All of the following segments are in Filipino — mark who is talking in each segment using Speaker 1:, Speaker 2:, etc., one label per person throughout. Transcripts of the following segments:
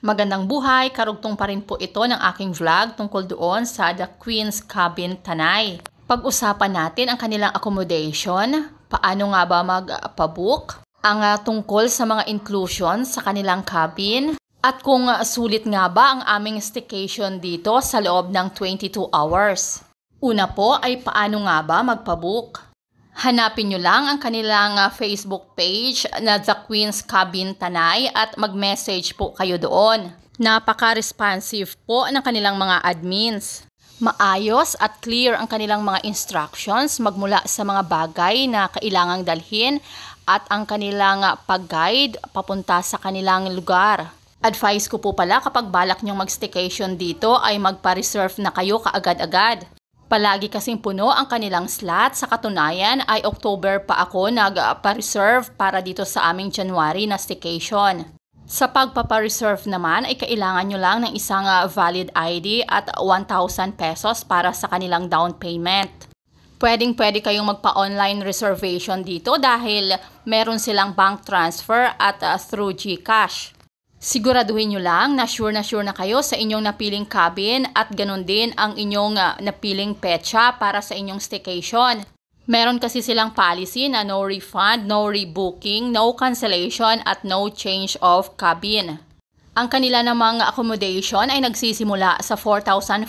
Speaker 1: Magandang buhay, karugtong pa rin po ito ng aking vlog tungkol doon sa The Queen's Cabin, Tanay. Pag-usapan natin ang kanilang accommodation, paano nga ba magpabook, ang tungkol sa mga inclusions sa kanilang cabin, at kung sulit nga ba ang aming staycation dito sa loob ng 22 hours. Una po ay paano nga ba magpabook. Hanapin nyo lang ang kanilang Facebook page na The Queen's Cabin, Tanay at mag-message po kayo doon. Napaka-responsive po ng kanilang mga admins. Maayos at clear ang kanilang mga instructions magmula sa mga bagay na kailangang dalhin at ang kanilang pag-guide papunta sa kanilang lugar. Advice ko po pala kapag balak nyong mag-staycation dito ay magpa-reserve na kayo kaagad-agad. Palagi kasing puno ang kanilang slot. Sa katunayan ay October pa ako nagpa-reserve para dito sa aming January na staycation. Sa pagpapa-reserve naman ay kailangan nyo lang ng isang valid ID at 1,000 pesos para sa kanilang down payment. Pwedeng-pwede kayong magpa-online reservation dito dahil meron silang bank transfer at through GCash. Siguraduhin nyo lang na sure na kayo sa inyong napiling cabin at ganun din ang inyong napiling petsa para sa inyong staycation. Meron kasi silang policy na no refund, no rebooking, no cancellation at no change of cabin. Ang kanila namang accommodation ay nagsisimula sa 4,500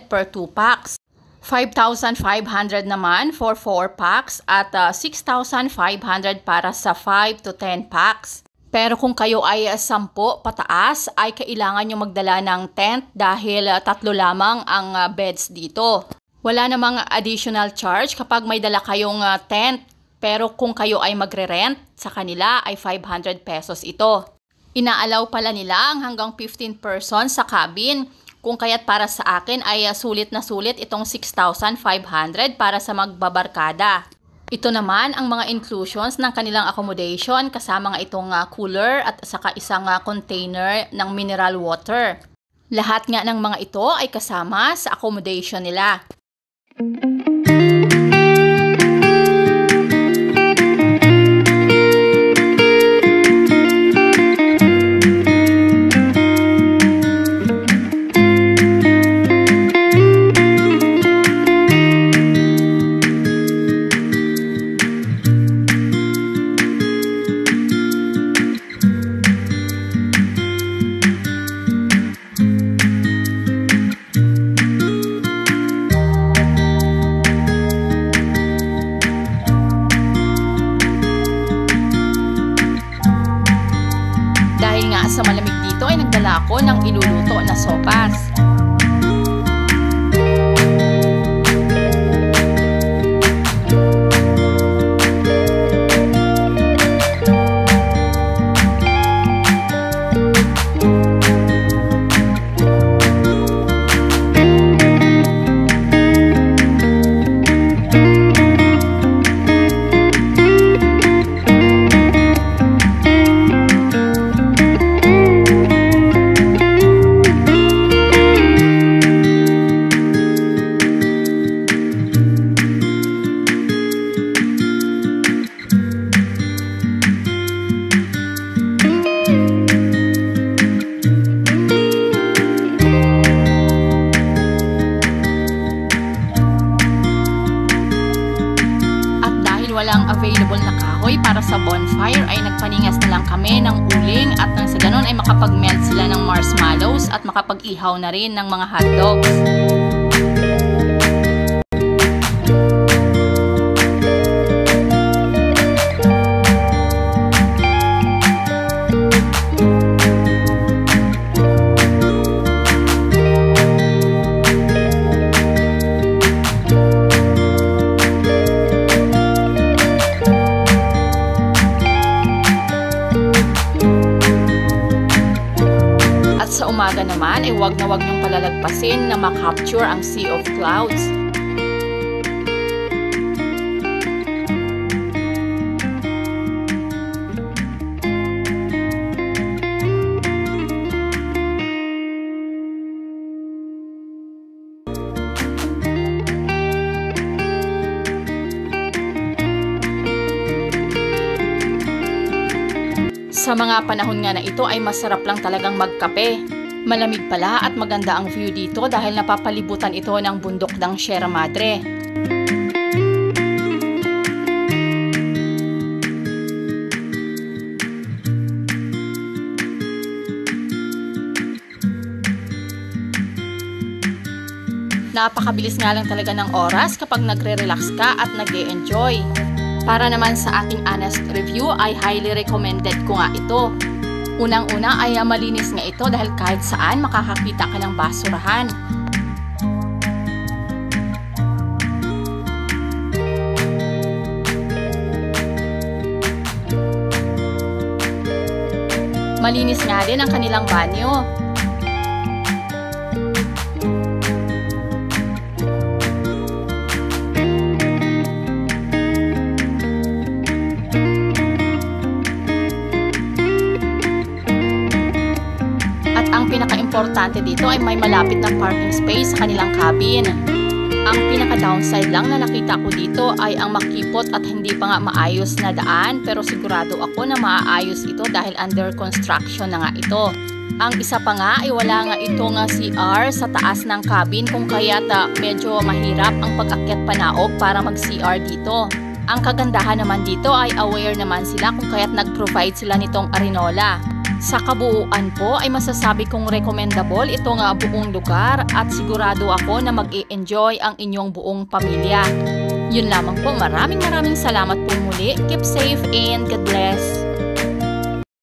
Speaker 1: per 2 packs. 5,500 naman for 4 packs at 6,500 para sa 5 to 10 packs. Pero kung kayo ay 10 pataas ay kailangan nyo magdala ng tent dahil 3 lamang ang beds dito. Wala namang additional charge kapag may dala kayong tent, pero kung kayo ay magre-rent sa kanila ay 500 pesos ito. Inaalaw pala nila ang hanggang 15 persons sa cabin, kung kaya't para sa akin ay sulit na sulit itong 6,500 para sa magbabarkada. Ito naman ang mga inclusions ng kanilang accommodation kasama nga itong cooler at saka isang container ng mineral water. Lahat nga ng mga ito ay kasama sa accommodation nila. Dahil nga sa malamig dito ay nagdala ako ng iluluto na sopas. Walang available na kahoy para sa bonfire ay nagpaningas na lang kami ng uling at nang sa ganun ay makapag-melt sila ng marshmallows at makapag-ihaw na rin ng mga hotdogs. Sa umaga naman ay huwag niyong palalagpasin na makapture ang sea of clouds. Sa Sa mga panahon nga na ito ay masarap lang talagang magkape. Malamig pala at maganda ang view dito dahil napapalibutan ito ng bundok ng Sierra Madre. Napakabilis nga lang talaga ng oras kapag nagre-relax ka at nag-e-enjoy. Para naman sa aking honest review ay highly recommended ko nga ito. Unang-una ay malinis nga ito dahil kahit saan makakakita ka ng basurahan. Malinis nga din ang kanilang banyo. Pinaka-importante dito ay may malapit na parking space sa kanilang cabin. Ang pinaka-downside lang na nakita ko dito ay ang makipot at hindi pa nga maayos na daan, pero sigurado ako na maaayos ito dahil under construction na nga ito. Ang isa pa nga ay wala nga itong CR sa taas ng cabin kung kaya't medyo mahirap ang pag-akyat panaog para mag-CR dito. Ang kagandahan naman dito ay aware naman sila kung kaya't nag-provide sila nitong arenola. Sa kabuuan po ay masasabi kong recommendable itong buong lugar at sigurado ako na mag-i-enjoy ang inyong buong pamilya. Yun lamang po, maraming salamat po muli. Keep safe and God bless.